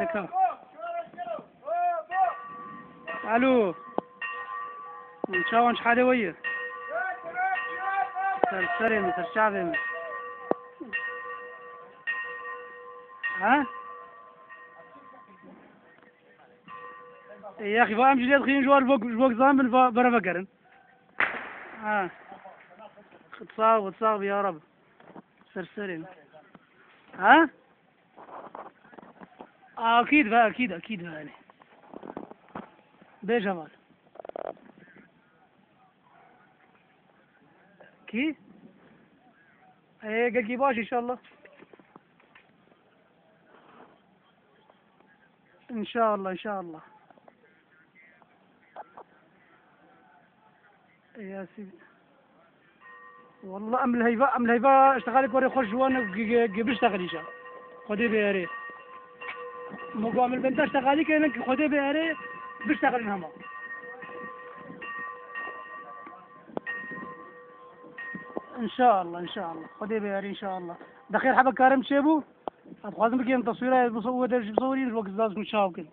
هكا. الو نشاون شحال ويا سلام الشعبي. ها يا اخي فاهم جديد خلينا نجوار الفوق زامل برا فكرن. ها تصاوب يا رب سلام. ها اكيد يعني بجمال كي ايه قلقي باش ان شاء الله. ان شاء الله يا سيدي. والله ام الهيبه اشتغالك وري خوش وانا بشتغل ان شاء الله. خدي بياري مقام البنت اشتغالي كانك خدي بياري بشتغل انهما. ان شاء الله خدي بياري ان شاء الله. دخيل حبك كارم شيبو ابغى بكين تصويره بصورين الوقت لازم نشاوكن.